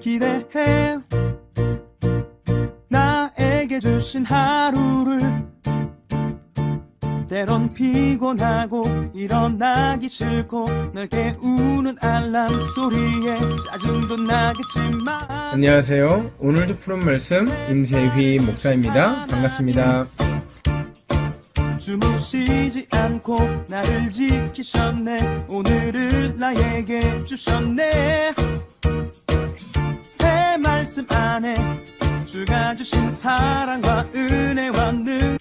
기대해 나에게 주신 하루를 때론 피곤하고 일어나기 싫고 널 깨우는 알람 소리에 짜증도 나겠지만 안녕하세요. 오늘도 푸른 말씀 임세휘 목사입니다. 반갑습니다. 주무시지 않고 나를 지키셨네. 오늘을 나에게 주셨네. 새 말씀 안에 주가 주신 사랑과 은혜와 능.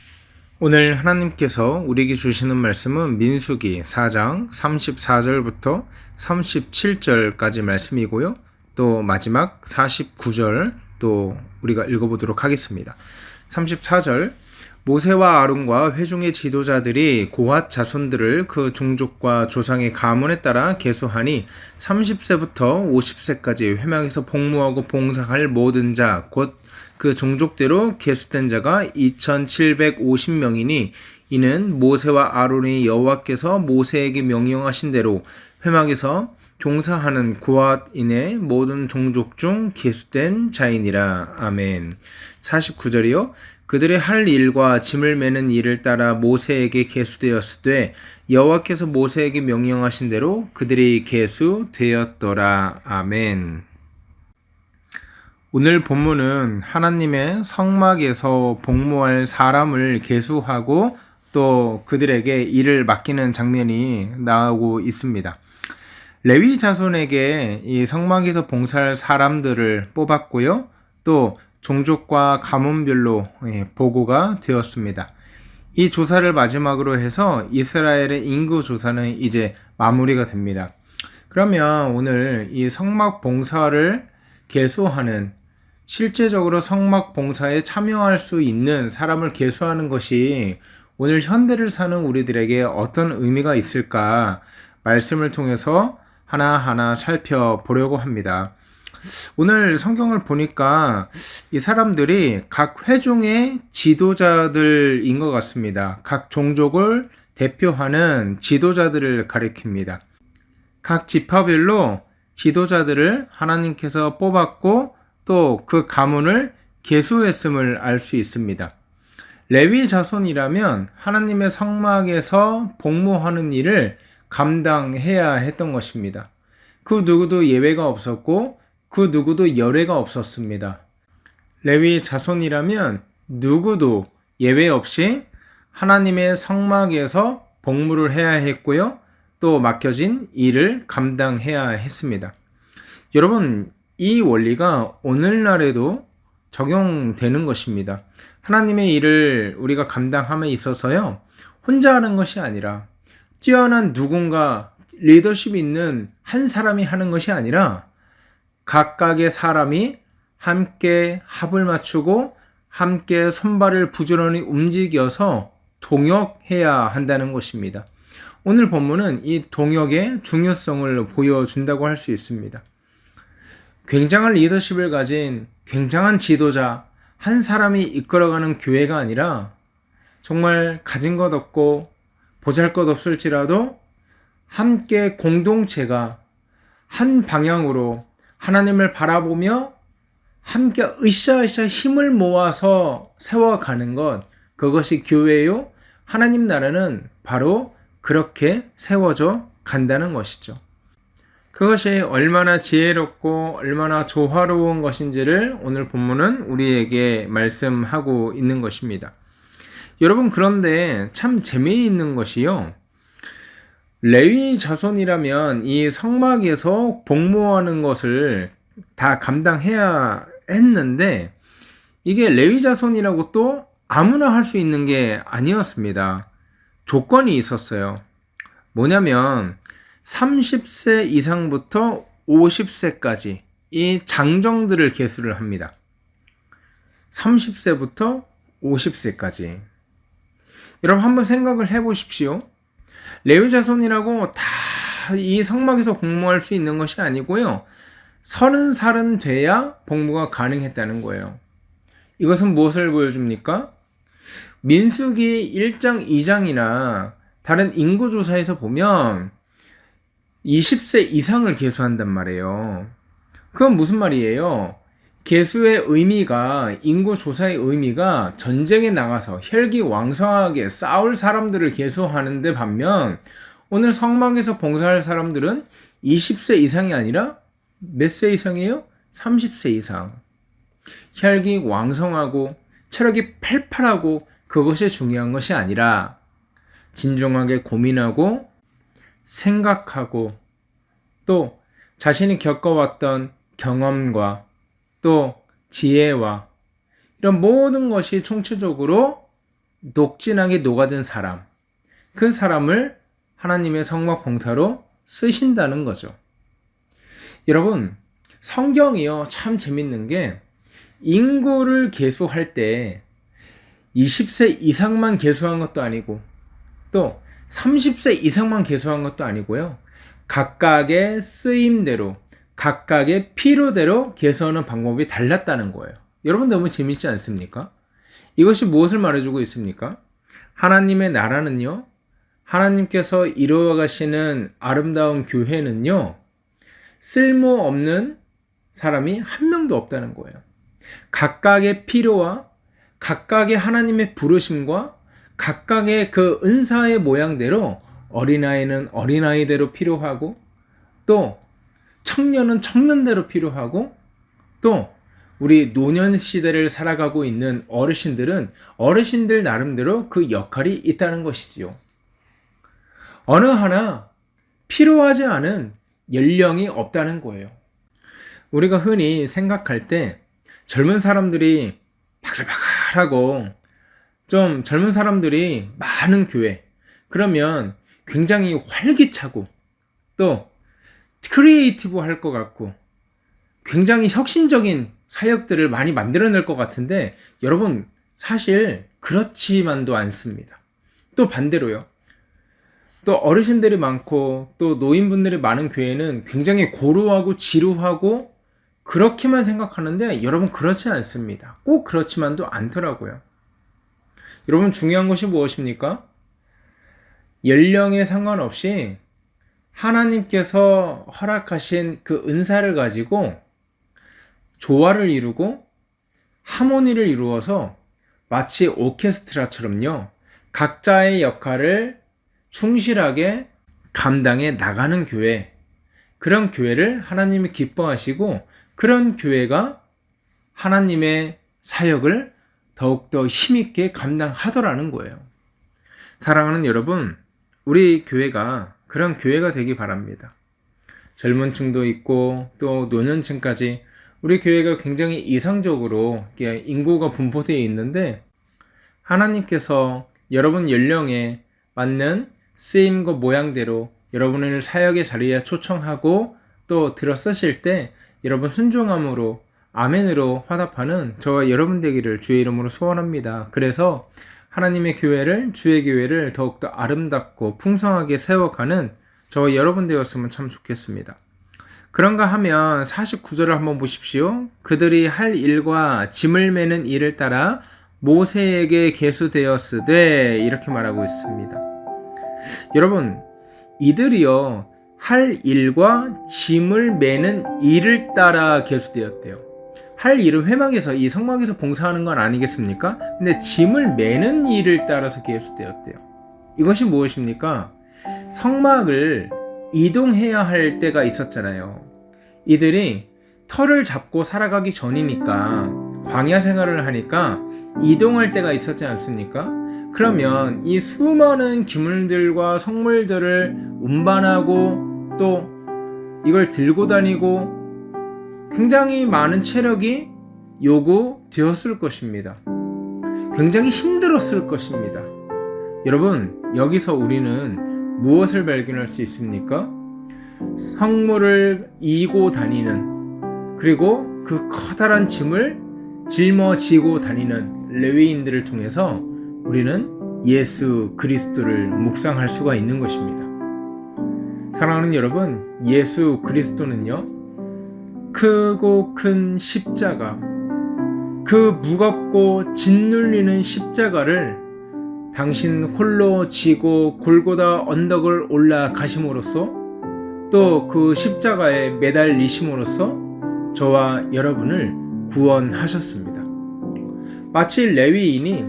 오늘 하나님께서 우리에게 주시는 말씀은 민수기 4장 34절부터 37절까지 말씀이고요. 또 마지막 49절 또 우리가 읽어보도록 하겠습니다. 34절 모세와 아론과 회중의 지도자들이 고핫 자손들을 그 종족과 조상의 가문에 따라 계수하니 30세부터 50세까지 회막에서 복무하고 봉사할 모든 자 곧 그 종족대로 계수된 자가 2750명이니 이는 모세와 아론이 여호와께서 모세에게 명령하신 대로 회막에서 종사하는 고핫인의 모든 종족 중 계수된 자이니라. 아멘. 49절이요. 그들의 할 일과 짐을 매는 일을 따라 모세에게 계수되었으되 여호와께서 모세에게 명령하신 대로 그들이 계수되었더라. 아멘. 오늘 본문은 하나님의 성막에서 복무할 사람을 계수하고 또 그들에게 일을 맡기는 장면이 나오고 있습니다. 레위 자손에게 이 성막에서 봉사할 사람들을 뽑았고요. 또 종족과 가문별로 보고가 되었습니다. 이 조사를 마지막으로 해서 이스라엘의 인구 조사는 이제 마무리가 됩니다. 그러면 오늘 이 성막 봉사를 계수하는 실제적으로 성막 봉사에 참여할 수 있는 사람을 계수하는 것이 오늘 현대를 사는 우리들에게 어떤 의미가 있을까 말씀을 통해서 하나하나 살펴보려고 합니다. 오늘 성경을 보니까 이 사람들이 각 회중의 지도자들인 것 같습니다. 각 종족을 대표하는 지도자들을 가리킵니다. 각 지파별로 지도자들을 하나님께서 뽑았고 또 그 가문을 계수했음을 알 수 있습니다. 레위 자손이라면 하나님의 성막에서 복무하는 일을 감당해야 했던 것입니다. 그 누구도 예외가 없었고 그 누구도 열애가 없었습니다. 레위 자손이라면 누구도 예외 없이 하나님의 성막에서 복무를 해야 했고요. 또 맡겨진 일을 감당해야 했습니다. 여러분, 이 원리가 오늘날에도 적용되는 것입니다. 하나님의 일을 우리가 감당함에 있어서요, 혼자 하는 것이 아니라 뛰어난 누군가 리더십이 있는 한 사람이 하는 것이 아니라 각각의 사람이 함께 합을 맞추고 함께 손발을 부지런히 움직여서 동역해야 한다는 것입니다. 오늘 본문은 이 동역의 중요성을 보여준다고 할 수 있습니다. 굉장한 리더십을 가진 굉장한 지도자 한 사람이 이끌어가는 교회가 아니라 정말 가진 것 없고 보잘것없을지라도 함께 공동체가 한 방향으로 하나님을 바라보며 함께 으쌰으쌰 힘을 모아서 세워가는 것, 그것이 교회요. 하나님 나라는 바로 그렇게 세워져 간다는 것이죠. 그것이 얼마나 지혜롭고 얼마나 조화로운 것인지를 오늘 본문은 우리에게 말씀하고 있는 것입니다. 여러분, 그런데 참 재미있는 것이요. 레위 자손이라면 이 성막에서 복무하는 것을 다 감당해야 했는데 이게 레위 자손이라고 또 아무나 할 수 있는 게 아니었습니다. 조건이 있었어요. 뭐냐면 30세 이상부터 50세까지 이 장정들을 계수를 합니다. 30세부터 50세까지. 여러분 한번 생각을 해보십시오. 레위 자손이라고 다 이 성막에서 복무할 수 있는 것이 아니고요. 30살은 돼야 복무가 가능했다는 거예요. 이것은 무엇을 보여줍니까? 민수기 1장, 2장이나 다른 인구조사에서 보면 20세 이상을 계수한단 말이에요. 그건 무슨 말이에요? 계수의 의미가, 인구 조사의 의미가 전쟁에 나가서 혈기왕성하게 싸울 사람들을 계수하는데 반면 오늘 성막에서 봉사할 사람들은 20세 이상이 아니라 몇 세 이상이에요? 30세 이상. 혈기왕성하고 체력이 팔팔하고 그것이 중요한 것이 아니라 진중하게 고민하고 생각하고 또 자신이 겪어왔던 경험과 또 지혜와 이런 모든 것이 총체적으로 녹진하게 녹아든 사람, 그 사람을 하나님의 성막 봉사로 쓰신다는 거죠. 여러분, 성경이요 참 재밌는 게 인구를 계수할 때 20세 이상만 계수한 것도 아니고 또 30세 이상만 계수한 것도 아니고요. 각각의 쓰임대로 각각의 필요대로 계수하는 방법이 달랐다는 거예요. 여러분 너무 재밌지 않습니까? 이것이 무엇을 말해주고 있습니까? 하나님의 나라는요, 하나님께서 이루어 가시는 아름다운 교회는요, 쓸모없는 사람이 한 명도 없다는 거예요. 각각의 필요와 각각의 하나님의 부르심과 각각의 그 은사의 모양대로 어린아이는 어린아이대로 필요하고 또 청년은 청년대로 필요하고 또 우리 노년 시대를 살아가고 있는 어르신들은 어르신들 나름대로 그 역할이 있다는 것이지요. 어느 하나 필요하지 않은 연령이 없다는 거예요. 우리가 흔히 생각할 때 젊은 사람들이 바글바글하고 좀 젊은 사람들이 많은 교회, 그러면 굉장히 활기차고 또 크리에이티브 할 것 같고 굉장히 혁신적인 사역들을 많이 만들어낼 것 같은데 여러분 사실 그렇지만도 않습니다. 또 반대로요. 또 어르신들이 많고 또 노인분들이 많은 교회는 굉장히 고루하고 지루하고 그렇게만 생각하는데 여러분 그렇지 않습니다. 꼭 그렇지만도 않더라고요. 여러분 중요한 것이 무엇입니까? 연령에 상관없이 하나님께서 허락하신 그 은사를 가지고 조화를 이루고 하모니를 이루어서 마치 오케스트라처럼요, 각자의 역할을 충실하게 감당해 나가는 교회, 그런 교회를 하나님이 기뻐하시고 그런 교회가 하나님의 사역을 더욱더 힘있게 감당하더라는 거예요. 사랑하는 여러분, 우리 교회가 그런 교회가 되기 바랍니다. 젊은 층도 있고 또 노년층까지 우리 교회가 굉장히 이상적으로 인구가 분포되어 있는데 하나님께서 여러분 연령에 맞는 쓰임과 모양대로 여러분을 사역의 자리에 초청하고 또 들어 쓰실 때 여러분 순종함으로 아멘으로 화답하는 저와 여러분 되기를 주의 이름으로 소원합니다. 그래서 하나님의 교회를, 주의 교회를 더욱더 아름답고 풍성하게 세워가는 저와 여러분 되었으면 참 좋겠습니다. 그런가 하면 49절을 한번 보십시오. 그들이 할 일과 짐을 매는 일을 따라 모세에게 계수되었으되 이렇게 말하고 있습니다. 여러분, 이들이요 할 일과 짐을 매는 일을 따라 계수되었대요. 할 일은 회막에서 이 성막에서 봉사하는 건 아니겠습니까? 근데 짐을 매는 일을 따라서 계수되었대요. 이것이 무엇입니까? 성막을 이동해야 할 때가 있었잖아요. 이들이 터를 잡고 살아가기 전이니까 광야 생활을 하니까 이동할 때가 있었지 않습니까? 그러면 이 수많은 기물들과 성물들을 운반하고 또 이걸 들고 다니고 굉장히 많은 체력이 요구되었을 것입니다. 굉장히 힘들었을 것입니다. 여러분, 여기서 우리는 무엇을 발견할 수 있습니까? 성물을 이고 다니는, 그리고 그 커다란 짐을 짊어지고 다니는 레위인들을 통해서 우리는 예수 그리스도를 묵상할 수가 있는 것입니다. 사랑하는 여러분, 예수 그리스도는요 크고 큰 십자가, 그 무겁고 짓눌리는 십자가를 당신 홀로 지고 골고다 언덕을 올라가심으로써 또 그 십자가에 매달리심으로써 저와 여러분을 구원하셨습니다. 마치 레위인이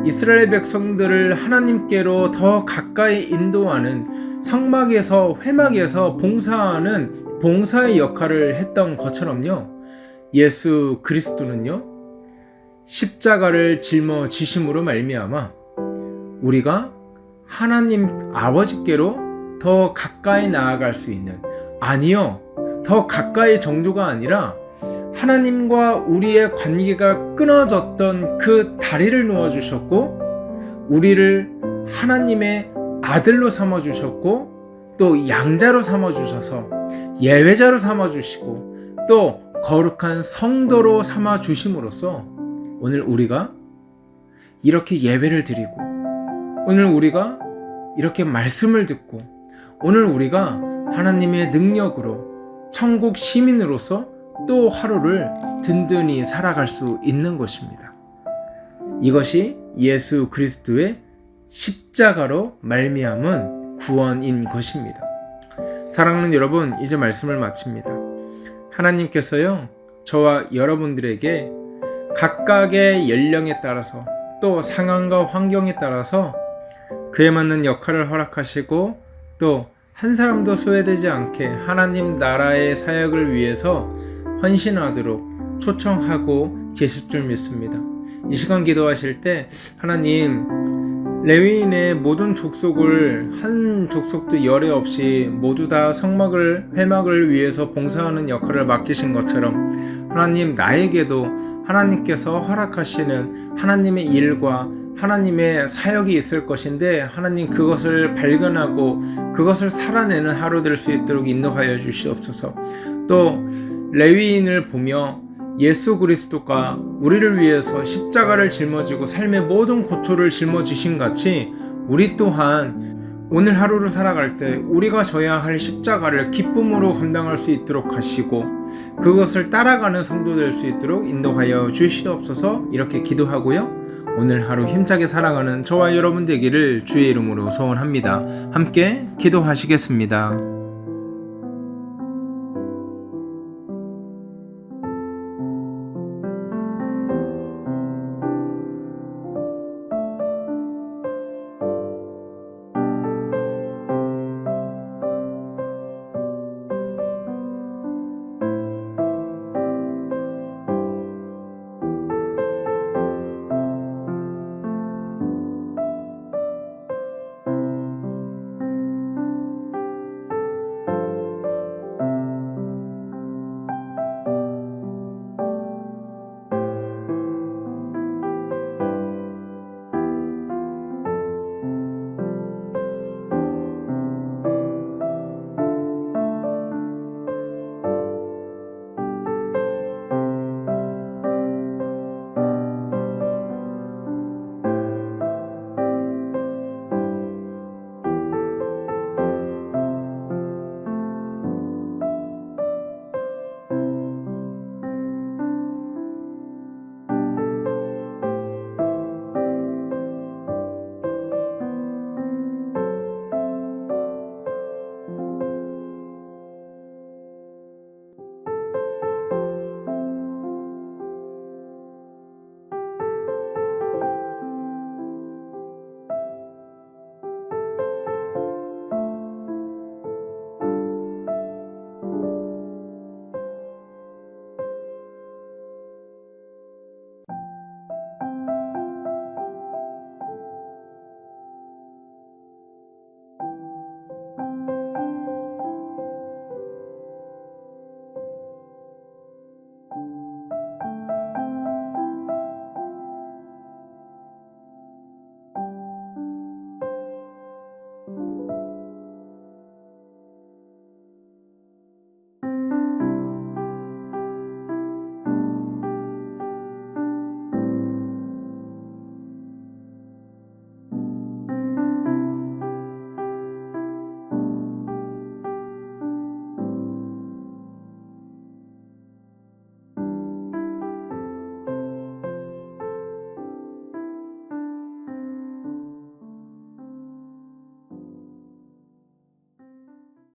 이스라엘 백성들을 하나님께로 더 가까이 인도하는 성막에서 회막에서 봉사하는 봉사의 역할을 했던 것처럼요, 예수 그리스도는요, 십자가를 짊어지심으로 말미암아 우리가 하나님 아버지께로 더 가까이 나아갈 수 있는, 아니요, 더 가까이 정도가 아니라 하나님과 우리의 관계가 끊어졌던 그 다리를 놓아주셨고, 우리를 하나님의 아들로 삼아주셨고, 또 양자로 삼아주셔서 예배자로 삼아주시고, 또 거룩한 성도로 삼아주심으로써 오늘 우리가 이렇게 예배를 드리고, 오늘 우리가 이렇게 말씀을 듣고, 오늘 우리가 하나님의 능력으로 천국 시민으로서 또 하루를 든든히 살아갈 수 있는 것입니다. 이것이 예수 그리스도의 십자가로 말미암은 구원인 것입니다. 사랑하는 여러분, 이제 말씀을 마칩니다. 하나님께서요, 저와 여러분들에게 각각의 연령에 따라서 또 상황과 환경에 따라서 그에 맞는 역할을 허락하시고, 또 한 사람도 소외되지 않게 하나님 나라의 사역을 위해서 헌신하도록 초청하고 계실 줄 믿습니다. 이 시간 기도하실 때 하나님, 레위인의 모든 족속을 한 족속도 열애 없이 모두 다 성막을 회막을 위해서 봉사하는 역할을 맡기신 것처럼 하나님, 나에게도 하나님께서 허락하시는 하나님의 일과 하나님의 사역이 있을 것인데, 하나님 그것을 발견하고 그것을 살아내는 하루 될 수 있도록 인도하여 주시옵소서. 또 레위인을 보며 예수 그리스도가 우리를 위해서 십자가를 짊어지고 삶의 모든 고초를 짊어지신 같이 우리 또한 오늘 하루를 살아갈 때 우리가 져야 할 십자가를 기쁨으로 감당할 수 있도록 하시고, 그것을 따라가는 성도 될 수 있도록 인도하여 주시옵소서. 이렇게 기도하고요, 오늘 하루 힘차게 살아가는 저와 여러분 되기를 주의 이름으로 소원합니다. 함께 기도하시겠습니다.